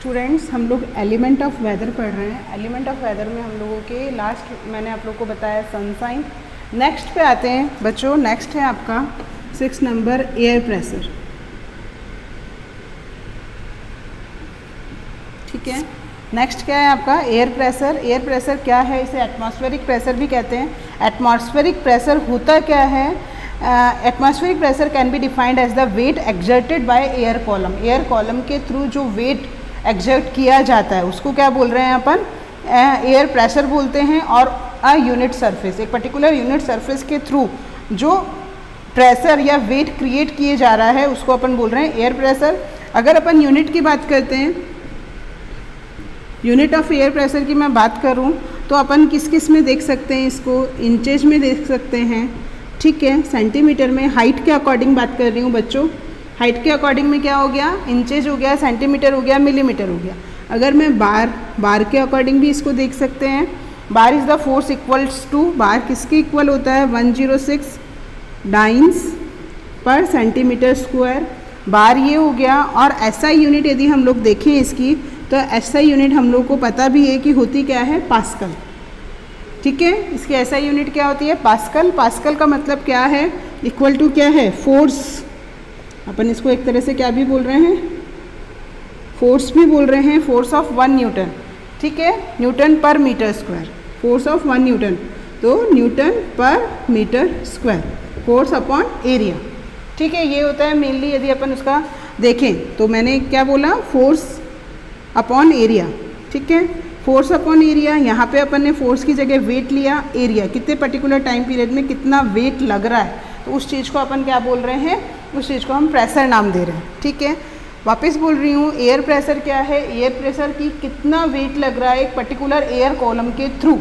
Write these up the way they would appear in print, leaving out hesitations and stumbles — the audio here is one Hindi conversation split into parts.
स्टूडेंट्स, हम लोग एलिमेंट ऑफ वेदर पढ़ रहे हैं। एलिमेंट ऑफ वेदर में हम लोगों के लास्ट मैंने आप लोग को बताया सनसाइन। नेक्स्ट पे आते हैं बच्चों। नेक्स्ट है आपका 6 नंबर एयर प्रेशर। ठीक है, नेक्स्ट क्या है आपका एयर प्रेशर। एयर प्रेशर क्या है, इसे एटमॉस्फेरिक प्रेशर भी कहते हैं। एटमॉस्फेरिक प्रेशर होता क्या है? Atmospheric pressure can be defined as the weight exerted by air column. Air column के थ्रू जो वेट एक्सर्ट किया जाता है उसको क्या बोल रहे हैं अपन? एयर प्रेशर बोलते हैं। और अ यूनिट सरफेस, एक पर्टिकुलर यूनिट सरफेस के थ्रू जो प्रेशर या वेट क्रिएट किए जा रहा है उसको अपन बोल रहे हैं एयर प्रेशर। अगर अपन यूनिट की बात करते हैं, यूनिट ऑफ एयर प्रेशर की मैं बात करूं तो अपन किस किस में देख सकते हैं इसको? इंचेज में देख सकते हैं, ठीक है, सेंटीमीटर में। हाइट के अकॉर्डिंग बात कर रही हूँ बच्चों। हाइट के अकॉर्डिंग में क्या हो गया? इंचेज हो गया, सेंटीमीटर हो गया, मिलीमीटर हो गया। अगर मैं बार के अकॉर्डिंग भी इसको देख सकते हैं। Bar is the force equals to, bar किसके इक्वल होता है? 106 डाइन्स पर सेंटीमीटर स्क्वायर। बार ये हो गया। और एसआई यूनिट यदि हम लोग देखें इसकी, तो एसआई यूनिट हम लोग को पता भी है कि होती क्या है? पास्कल। ठीक है, इसकी एसआई यूनिट क्या होती है? पास्कल। पास्कल का मतलब क्या है? इक्वल टू क्या है? फोर्स। अपन इसको एक तरह से क्या भी बोल रहे हैं? फोर्स भी बोल रहे हैं। Force of 1 newton. ठीक है, न्यूटन पर metre square. Force of 1 newton, तो न्यूटन पर metre square, force upon area. ठीक है, ये होता है मेनली यदि अपन उसका देखें तो मैंने क्या बोला? Force upon area. ठीक है, फोर्स अपॉन एरिया। यहाँ पे अपन ने फोर्स की जगह वेट लिया, एरिया कितने पर्टिकुलर टाइम पीरियड में कितना वेट लग रहा है, तो उस चीज़ को अपन क्या बोल रहे हैं? उस चीज़ को हम प्रेशर नाम दे रहे हैं। ठीक है, वापस बोल रही हूँ, एयर प्रेशर क्या है? एयर प्रेशर की कितना वेट लग रहा है एक पर्टिकुलर एयर कॉलम के थ्रू,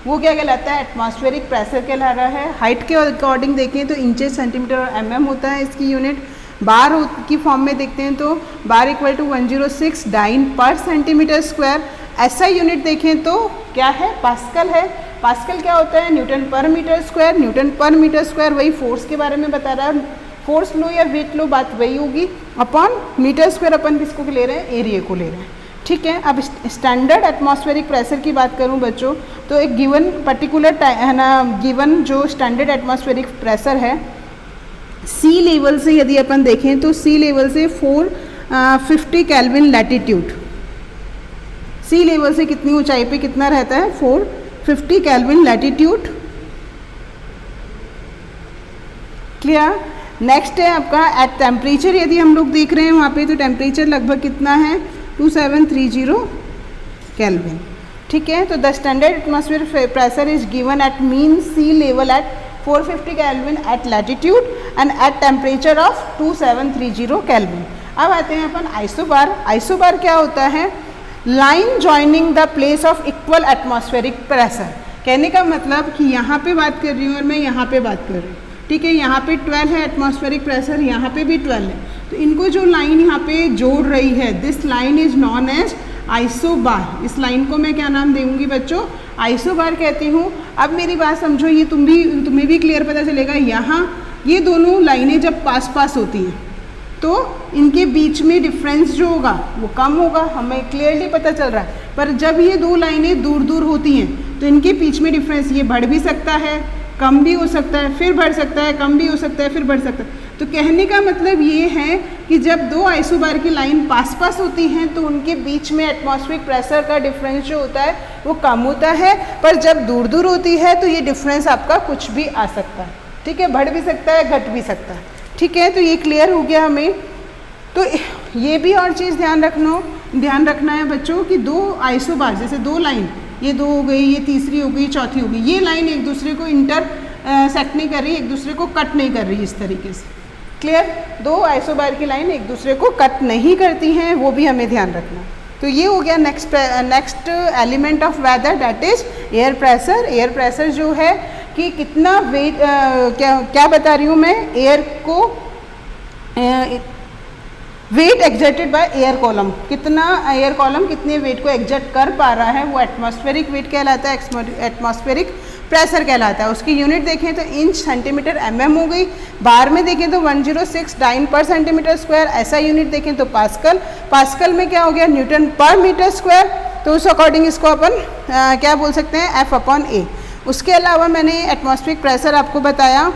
वो क्या कहलाता है? एटमॉस्फेरिक प्रेशर कहला रहा है। हाइट के अकॉर्डिंग देखें तो इंचेस, सेंटीमीटर और mm होता है इसकी यूनिट। बार की फॉर्म में देखते हैं तो बार इक्वल टू 106 डाइन पर सेंटीमीटर स्क्वायर। ऐसा यूनिट देखें तो क्या है? पास्कल है। पास्कल क्या होता है? न्यूटन पर मीटर स्क्वायर। न्यूटन पर मीटर स्क्वायर वही फोर्स के बारे में बता रहा है। फोर्स लो या वेट लो, बात वही होगी। अपॉन मीटर स्क्वायर अपन किसको ले रहे हैं? एरिया को ले रहे हैं। ठीक है, अब स्टैंडर्ड एटमॉस्फेरिक प्रेशर की बात करूं बच्चों, तो एक गिवन पर्टिकुलर है ना, गिवन जो स्टैंडर्ड एटमॉस्फेरिक प्रेशर है, सी लेवल से यदि अपन देखें तो सी लेवल से 450 केल्विन लैटिट्यूड। सी लेवल से कितनी ऊंचाई पे कितना रहता है? 450 केल्विन लैटिट्यूड। क्लियर? नेक्स्ट है आपका एट टेम्परेचर। यदि हम लोग देख रहे हैं वहाँ पे तो टेम्परेचर लगभग कितना है? 2730 केल्विन। ठीक है, तो the standard atmospheric pressure is given at mean sea level at 450 kelvin at latitude and at temperature of 2730 kelvin. अब आते हैं अपन आइसोबार। आइसोबार क्या होता है? Line joining the place of equal atmospheric pressure. कहने का मतलब कि यहाँ पे बात कर रही हूँ और मैं यहाँ पे बात कर रही हूँ। ठीक है, यहाँ पे 12 है एटमॉस्फेरिक प्रेशर, यहाँ पे भी 12 है, तो इनको जो लाइन यहाँ पे जोड़ रही है, this line is known as isobar. इस लाइन को मैं क्या नाम दूंगी बच्चों? आइसोबार कहती हूँ। अब मेरी बात समझो, ये तुम्हें भी क्लियर पता चलेगा। यहाँ ये दोनों लाइनें जब पास होती हैं तो इनके बीच में डिफरेंस जो होगा वो कम होगा, हमें क्लियरली पता चल रहा है। पर जब ये दो लाइनें दूर होती हैं तो इनके बीच में डिफरेंस ये बढ़ भी सकता है, कम भी हो सकता है, फिर बढ़ सकता है, कम भी हो सकता है, फिर बढ़ सकता है। तो कहने का मतलब ये है कि जब दो आइसोबार की लाइन पास होती हैं तो उनके बीच में एटमॉस्फेरिक प्रेशर का डिफरेंस जो होता है वो कम होता है। पर जब दूर होती है तो ये डिफरेंस आपका कुछ भी आ सकता है। ठीक है, बढ़ भी सकता है, घट भी सकता है। ठीक है, तो ये क्लियर हो गया हमें। तो ये भी और चीज़ ध्यान रखना है बच्चों कि दो आइसोबार, जैसे दो लाइन, ये दो हो गई, ये तीसरी हो गई, चौथी हो गई, ये लाइन एक दूसरे को सेक्ट नहीं कर रही, एक दूसरे को कट नहीं कर रही इस तरीके से। क्लियर? दो आइसोबार की लाइन एक दूसरे को कट नहीं करती हैं, वो भी हमें ध्यान रखना। तो ये हो गया next element of weather, that is air pressure. Air pressure जो है कि कितना वेट, क्या बता रही हूँ मैं? एयर को weight exerted by air column, कितना एयर कॉलम कितने वेट को एक्सर्ट कर पा रहा है वो एटमॉस्फेरिक वेट कहलाता है, एटमॉस्फेरिक प्रेशर कहलाता है। उसकी यूनिट देखें तो इंच, सेंटीमीटर, mm हो गई। बार में देखें तो 106 डाइन पर सेंटीमीटर स्क्वायर। ऐसा यूनिट देखें तो पास्कल। पास्कल में क्या हो गया, न्यूटन पर मीटर स्क्वायर। तो उस अकॉर्डिंग इसको अपन क्या बोल सकते हैं, F/A। उसके अलावा मैंने एटमॉस्फेरिक प्रेशर आपको बताया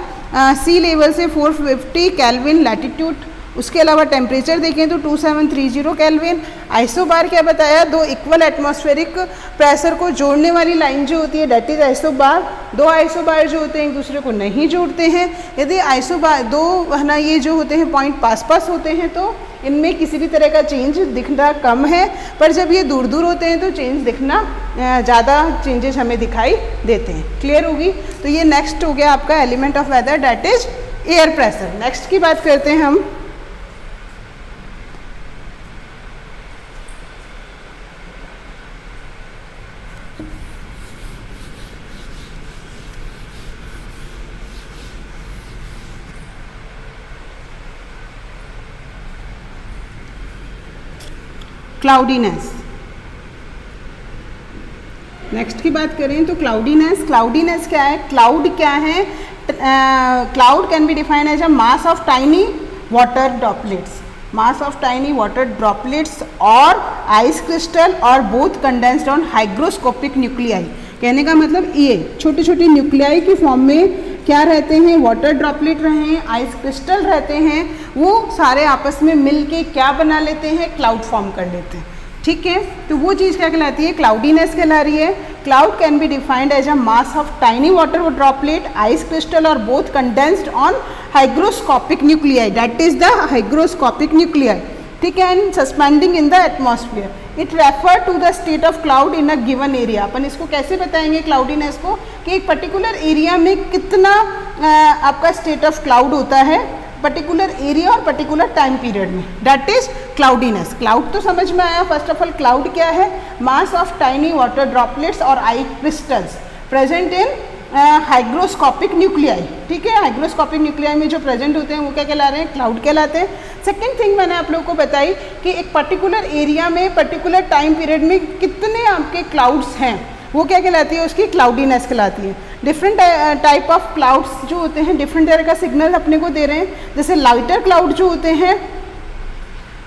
सी लेवल से 450 केल्विन लैटिट्यूड। उसके अलावा टेम्परेचर देखें तो 2730 केल्विन। आइसोबार क्या बताया, दो इक्वल एटमॉस्फेरिक प्रेशर को जोड़ने वाली लाइन जो होती है दैट इज आइसोबार। दो आइसोबार जो होते हैं एक दूसरे को नहीं जोड़ते हैं। यदि आइसोबार दो है ना, ये जो होते हैं पॉइंट पास पास होते हैं तो इनमें किसी भी तरह का चेंज दिखना कम है, पर जब ये दूर दूर होते हैं तो चेंज दिखना ज़्यादा चेंजेस हमें दिखाई देते हैं। क्लियर होगी। तो ये नेक्स्ट हो गया आपका element of weather that is air pressure. Next की बात करते हैं हम क्लाउडीनेस। नेक्स्ट की बात करें तो क्लाउडीनेस। क्लाउडीनेस क्या है, क्लाउड क्या है, cloud can be defined as a mass of tiny water droplets, mass of tiny water droplets और आइस क्रिस्टल और both condensed on hygroscopic nuclei. कहने का मतलब ये छोटे छोटे न्यूक्लियाई की फॉर्म में क्या रहते हैं, वाटर ड्रॉपलेट रहे हैं, आइस क्रिस्टल रहते हैं, वो सारे आपस में मिल के क्या बना लेते हैं, क्लाउड फॉर्म कर लेते हैं। ठीक है, तो वो चीज़ क्या कहलाती है, क्लाउडीनेस कहला रही है। Cloud can be defined as a mass of tiny water droplet, ice crystal और both condensed on hygroscopic nuclei, that is the hygroscopic nuclei. ठीक है, and suspending in the atmosphere. It refer to the state of cloud in a given area. अपन इसको कैसे बताएंगे क्लाउडीनेस को, कि एक पर्टिकुलर एरिया में कितना आपका स्टेट ऑफ क्लाउड होता है पर्टिकुलर एरिया और पर्टिकुलर टाइम पीरियड में, दैट इज क्लाउडीनेस। क्लाउड तो समझ में आया। फर्स्ट ऑफ ऑल क्लाउड क्या है, mass of tiny water droplets और ice crystals present in hygroscopic nuclei. ठीक है, हाइग्रोस्कोपिक न्यूक्लियाई में जो प्रेजेंट होते हैं वो क्या कहला रहे हैं, क्लाउड कहलाते हैं। सेकेंड थिंग मैंने आप लोगों को बताई कि एक पर्टिकुलर एरिया में पर्टिकुलर टाइम पीरियड में कितने आपके क्लाउड्स हैं वो क्या कहलाती है, उसकी क्लाउडीनेस कहलाती है। डिफरेंट टाइप ऑफ क्लाउड्स जो होते हैं डिफरेंट तरह का सिग्नल अपने को दे रहे हैं। जैसे लाइटर क्लाउड जो होते हैं,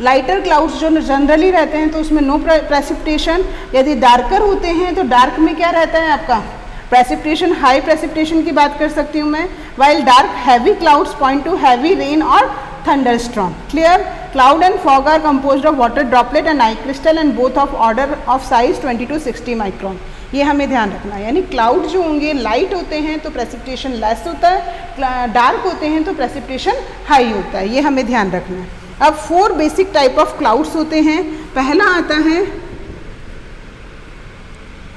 लाइटर क्लाउड्स जो जनरली रहते हैं तो उसमें नो प्रेसिपिटेशन। यदि डार्कर होते हैं तो डार्क में क्या रहता है आपका प्रेसिपिटेशन, हाई प्रेसिपिटेशन की बात कर सकती हूँ मैं। While dark heavy clouds point to heavy rain और thunderstorm. Clear. Cloud and fog are composed of water droplet and ice crystal and both of order of size 20 to 60 micron. ये हमें ध्यान रखना है। यानी क्लाउड जो होंगे लाइट होते हैं तो प्रेसिपिटेशन लेस होता है, डार्क होते हैं तो प्रेसिपिटेशन हाई होता है, ये हमें ध्यान रखना है। अब 4 बेसिक टाइप ऑफ क्लाउड्स होते हैं। पहला आता है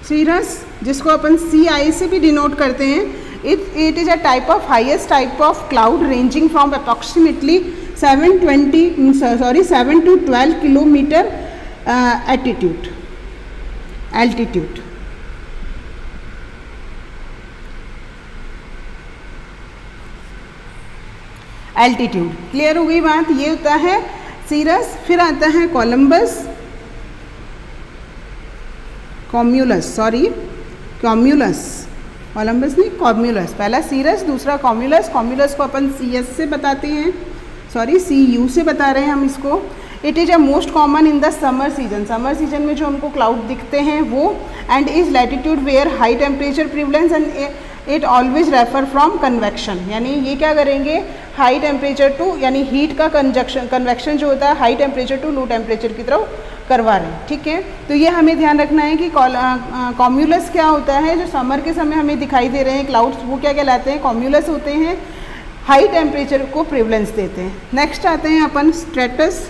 सीरस, जिसको अपन CI से भी डिनोट करते हैं। It is a type of highest type of cloud ranging from approximately 7 to 12 kilometre altitude. Altitude clear हो गई बात। ये होता है सीरस। फिर आता है कोलम्बस, कॉम्यूलस, कोलम्बस नहीं कॉम्यूलस। पहला सीरस, दूसरा कॉम्यूलस। कॉम्यूलस को अपन CS से बताते हैं, CU से बता रहे हैं हम इसको। It is a most common in the summer season. Summer season में जो हमको क्लाउड दिखते हैं वो, and is latitude where high temperature prevalence and it always refer from convection. यानी ये क्या करेंगे, हाई टेम्परेचर टू, यानी हीट का कन्वेक्शन जो होता है high temperature to low temperature की तरफ करवा रहे हैं। ठीक है, तो ये हमें ध्यान रखना है कि कॉम्यूलस क्या होता है, जो समर के समय हमें दिखाई दे रहे हैं क्लाउड्स, वो क्या कहलाते हैं, कॉम्यूलस होते हैं, हाई टेम्परेचर को प्रिवलेंस देते हैं। नेक्स्ट आते हैं अपन स्ट्रेटस।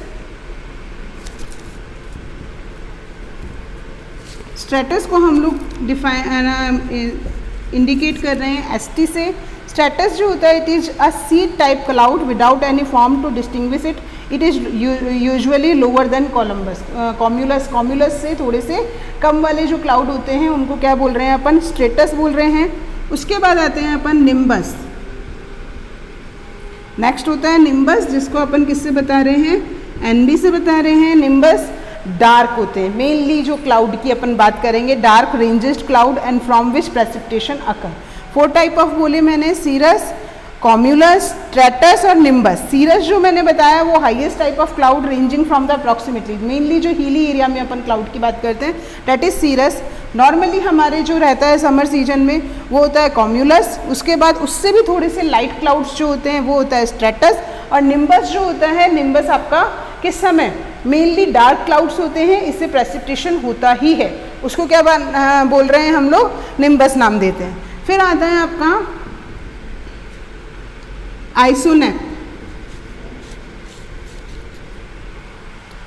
स्ट्रेटस को हम लोग इंडिकेट कर रहे हैं ST से। स्ट्रेटस जो होता है it is a seed type cloud without any form to distinguish it. It is usually lower than cumulus. Cumulus से थोड़े से कम वाले जो क्लाउड होते हैं उनको क्या बोल रहे हैं अपन, स्ट्रेटस बोल रहे हैं। उसके बाद आते हैं अपन निम्बस। नेक्स्ट होता है निम्बस, जिसको अपन किससे बता रहे हैं, NB से बता रहे हैं। निम्बस डार्क होते हैं। मेनली जो क्लाउड की अपन बात करेंगे, dark ragged cloud and from which precipitation occur. 4 type of बोले मैंने, सीरस, कॉम्यूलस, स्ट्रेटस और निम्बस। सीरस जो मैंने बताया वो highest type of cloud ranging from the approximately, mainly जो हिली एरिया में अपन क्लाउड की बात करते हैं, दैट इज सीरस। नॉर्मली हमारे जो रहता है समर सीजन में वो होता है कॉम्यूलस, उसके बाद उससे भी थोड़े से लाइट क्लाउड्स जो होते हैं वो होता है स्ट्रेटस, और निम्बस जो होता है, निम्बस आपका किस समय मेनली डार्क क्लाउड्स होते हैं, इससे प्रेसिपिटेशन होता ही है, उसको क्या बोल रहे हैं हम लोग, निम्बस नाम देते हैं। फिर आता है आपका आइसोनेप।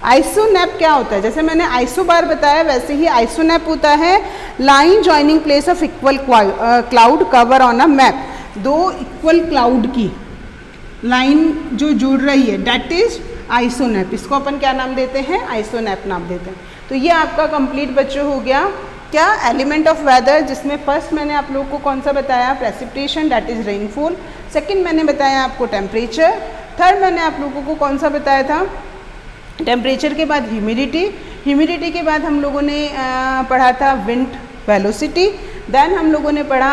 आइसोनेप क्या होता है, जैसे मैंने आइसोबार बताया वैसे ही आइसोनेप होता है line joining place of equal cloud cover on a map. 2 equal cloud की लाइन जो जुड़ रही है, दैट इज आइसोनेप। इसको अपन क्या नाम देते हैं, आइसोनेप नाम देते हैं। तो ये आपका कंप्लीट बच्चों हो गया क्या, एलिमेंट ऑफ वेदर, जिसमें फर्स्ट मैंने आप लोगों को कौन सा बताया, precipitation that is rainfall. Second मैंने बताया आपको टेम्परेचर। थर्ड मैंने आप लोगों को कौन सा बताया था, टेम्परेचर के बाद ह्यूमिडिटी। ह्यूमिडिटी के बाद हम लोगों ने पढ़ा था विंड वेलोसिटी। देन हम लोगों ने पढ़ा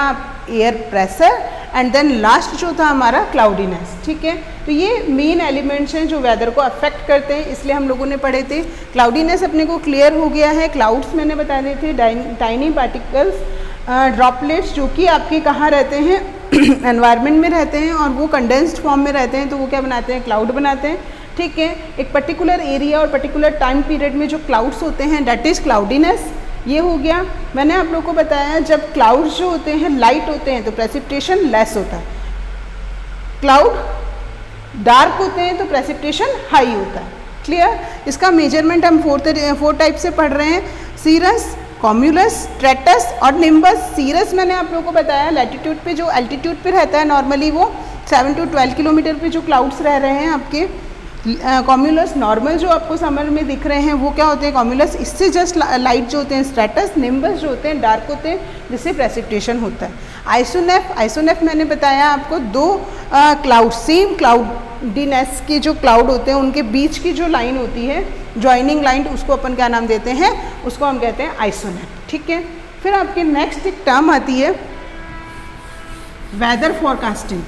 air pressure and then last जो था हमारा क्लाउडीनेस। ठीक है, तो ये मेन एलिमेंट्स हैं जो वेदर को अफेक्ट करते हैं, इसलिए हम लोगों ने पढ़े थे। क्लाउडीनेस अपने को क्लियर हो गया है। क्लाउड्स मैंने बता दिए थे, टाइनी पार्टिकल्स, ड्रॉपलेट्स, जो कि आपके कहाँ रहते हैं, एनवायरनमेंट में रहते हैं, और वो कंडेंस्ड फॉर्म में रहते हैं, तो वो क्या बनाते हैं, क्लाउड बनाते हैं। ठीक है, एक पर्टिकुलर एरिया और पर्टिकुलर टाइम पीरियड में जो क्लाउड्स होते हैं दैट इज क्लाउडीनेस। ये हो गया। मैंने आप लोगों को बताया जब क्लाउड्स जो होते हैं लाइट होते हैं तो प्रेसिपिटेशन लेस होता है, क्लाउड डार्क होते हैं तो प्रेसिपिटेशन हाई होता है। क्लियर, इसका मेजरमेंट हम 4 टाइप से पढ़ रहे हैं, सीरस, कॉम्यूलस, स्ट्रेटस और निम्बस। सीरस मैंने आप लोगों को बताया लैटिट्यूड पे, जो एल्टीट्यूड पे रहता है नॉर्मली वो 7 to 12 किलोमीटर पे जो क्लाउड्स रह रहे हैं आपके। कॉम्यूलस नॉर्मल जो आपको समर में दिख रहे हैं वो क्या होते हैं, कॉम्यूलस, इससे जस्ट लाइट जो होते हैं स्ट्रेटस। निम्बस जो होते हैं डार्क होते हैं, जिससे प्रेसिपिटेशन होता है। आइसोनेफ मैंने बताया आपको 2 क्लाउड, सेम क्लाउडीनेस के जो क्लाउड होते हैं उनके बीच की जो लाइन होती है, जॉइनिंग लाइन, उसको अपन क्या नाम देते हैं, उसको हम कहते हैं आइसोनेफ। ठीक है, फिर आपके नेक्स्ट एक टर्म आती है वेदर फोरकास्टिंग।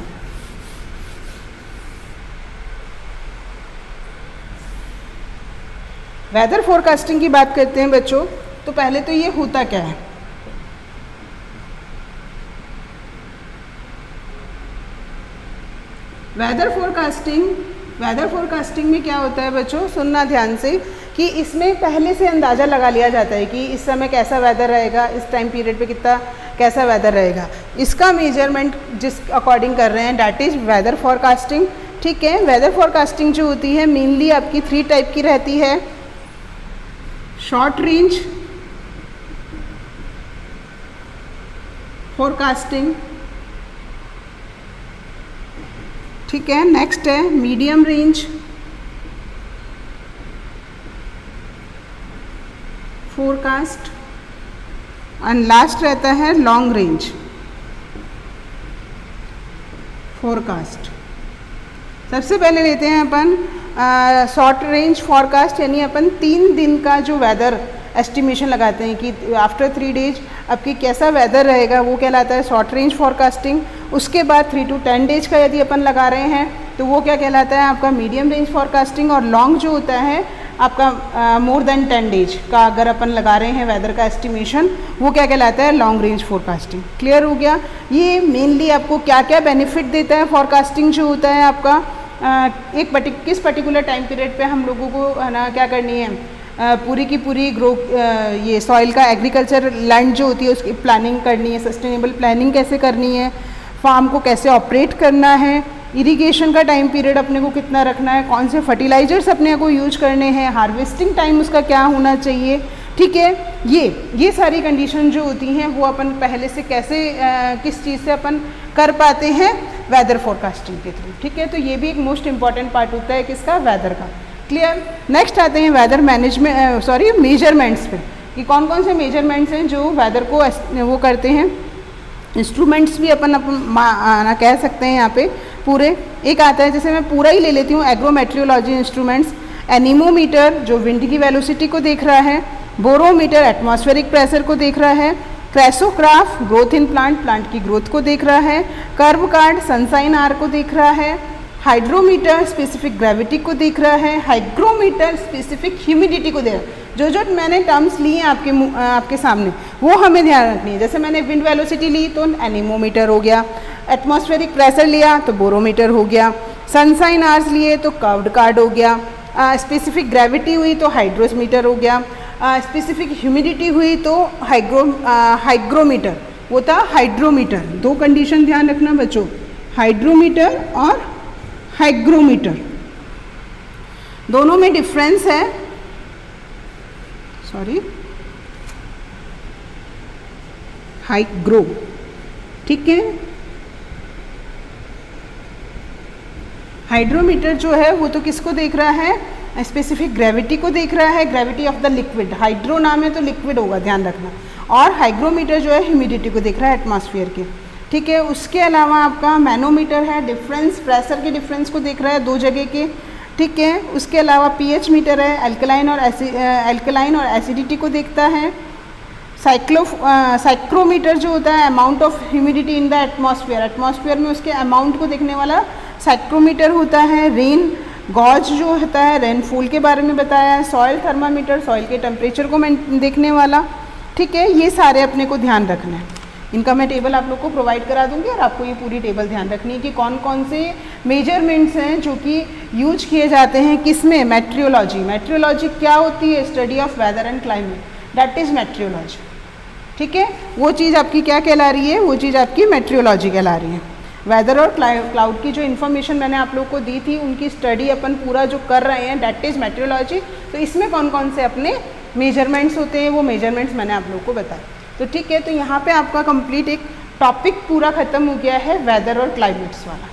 वेदर फोरकास्टिंग की बात करते हैं बच्चों, तो पहले तो ये होता क्या है, वेदर फोरकास्टिंग में क्या होता है बच्चों, सुनना ध्यान से, कि इसमें पहले से अंदाज़ा लगा लिया जाता है कि इस समय कैसा वेदर रहेगा, इस टाइम पीरियड पे कितना कैसा वेदर रहेगा। इसका मेजरमेंट जिस अकॉर्डिंग कर रहे हैं दैट इज़ वेदर फोरकास्टिंग। ठीक है, वेदर फोरकास्टिंग जो होती है मेनली आपकी 3 टाइप की रहती है, शॉर्ट रेंज फोरकास्टिंग, ठीक है, नेक्स्ट है medium range forecast, and last रहता है लॉन्ग रेंज फोरकास्ट। सबसे पहले लेते हैं अपन शॉर्ट रेंज फॉरकास्ट, यानी अपन 3 दिन का जो वेदर एस्टिमेशन लगाते हैं कि आफ्टर 3 डेज आपकी कैसा वेदर रहेगा, वो कहलाता है शॉर्ट रेंज फॉरकास्टिंग। उसके बाद 3 to 10 डेज का यदि अपन लगा रहे हैं तो वो क्या कहलाता है आपका मीडियम रेंज फॉरकास्टिंग। और लॉन्ग जो होता है आपका मोर देन 10 डेज का अगर अपन लगा रहे हैं वेदर का एस्टिमेशन, वो क्या कहलाता है लॉन्ग रेंज फोरकास्टिंग। क्लियर हो गया। ये मेनली आपको क्या क्या बेनिफिट देता है फोरकास्टिंग जो होता है आपका, किस पर्टिकुलर टाइम पीरियड पे हम लोगों को है ना क्या करनी है, पूरी की पूरी ये सॉइल का एग्रीकल्चर लैंड जो होती है उसकी प्लानिंग करनी है, सस्टेनेबल प्लानिंग कैसे करनी है, फार्म को कैसे ऑपरेट करना है, इरिगेशन का टाइम पीरियड अपने को कितना रखना है, कौन से फर्टिलाइजर्स अपने को यूज करने हैं, हार्वेस्टिंग टाइम उसका क्या होना चाहिए। ठीक है, ये सारी कंडीशन जो होती हैं वो अपन पहले से कैसे किस चीज़ से अपन कर पाते हैं, वेदर फोरकास्टिंग के थ्रू। ठीक है, तो ये भी एक मोस्ट इंपॉर्टेंट पार्ट होता है किसका, वेदर का। क्लियर। नेक्स्ट आते हैं वेदर मेजरमेंट्स पे, कि कौन कौन से मेजरमेंट्स हैं जो वेदर को वो करते हैं। इंस्ट्रूमेंट्स भी अपन कह सकते हैं यहाँ पे पूरे। एक आता है, जैसे मैं पूरा ही ले लेती हूँ, एग्रोमेट्रियोलॉजी इंस्ट्रूमेंट्स। एनीमोमीटर जो विंड की वेलोसिटी को देख रहा है, बोरोमीटर एटमॉस्फेरिक प्रेशर को देख रहा है, क्रेसोग्राफ ग्रोथ इन प्लांट, प्लांट की ग्रोथ को देख रहा है, कर्व कार्ड सनसाइन आर को देख रहा है, हाइड्रोमीटर स्पेसिफिक ग्रेविटी को देख रहा है, हाइग्रोमीटर स्पेसिफिक ह्यूमिडिटी को देख रहा है। जो जो मैंने टर्म्स ली हैं आपके सामने वो हमें ध्यान रखनी है। जैसे मैंने विंड वेलोसिटी ली तो एनीमोमीटर हो गया, एटमॉस्फेरिक प्रेशर लिया तो बोरोमीटर हो गया, सनसाइन आर्स लिए तो कर्व्ड कार्ड हो गया, स्पेसिफिक ग्रेविटी हुई तो हाइड्रोमीटर हो गया, स्पेसिफिक ह्यूमिडिटी हुई तो हाइग्रोमीटर, वो था हाइड्रोमीटर। दो कंडीशन ध्यान रखना बच्चों, हाइड्रोमीटर और हाइग्रोमीटर, दोनों में डिफरेंस है। सॉरी, हाइग्रो, ठीक है। हाइड्रोमीटर जो है वो तो किसको देख रहा है, स्पेसिफिक ग्रेविटी को देख रहा है, gravity of the liquid, hydro नाम है तो लिक्विड होगा, ध्यान रखना। और हाइग्रोमीटर जो है ह्यूमिडिटी को देख रहा है, एटमॉस्फेयर के, ठीक है। उसके अलावा आपका मैनोमीटर है, डिफरेंस प्रेशर के डिफरेंस को देख रहा है दो जगह के, ठीक है। उसके अलावा पीएच मीटर है, एल्कलाइन और एसिडिटी को देखता है। साइक्रोमीटर जो होता है amount of humidity in the atmosphere, atmosphere में उसके अमाउंट को देखने वाला साइक्रोमीटर होता है। रेन गॉज जो होता है रेनफॉल के बारे में बताया है। सॉइल थर्मामीटर सॉइल के टेम्परेचर को देखने वाला, ठीक है। ये सारे अपने को ध्यान रखना है। इनका मैं टेबल आप लोग को प्रोवाइड करा दूंगी और आपको ये पूरी टेबल ध्यान रखनी है कि कौन कौन से मेजरमेंट्स हैं जो कि यूज किए जाते हैं किसमें, मेट्रियोलॉजी। मेट्रियोलॉजी क्या होती है, study of weather and climate, that is meteorology, ठीक है। वो चीज़ आपकी क्या कहला रही है, वो चीज़ आपकी मेट्रियोलॉजी कहला रही है। वेदर और क्लाउड की जो इन्फॉर्मेशन मैंने आप लोग को दी थी उनकी स्टडी अपन पूरा जो कर रहे हैं दैट इज मेट्रियोलॉजी। तो इसमें कौन कौन से अपने मेजरमेंट्स होते हैं वो मेजरमेंट्स मैंने आप लोग को बताए। तो ठीक है, तो यहाँ पे आपका कंप्लीट एक टॉपिक पूरा ख़त्म हो गया है वेदर और क्लाइमेट्स वाला।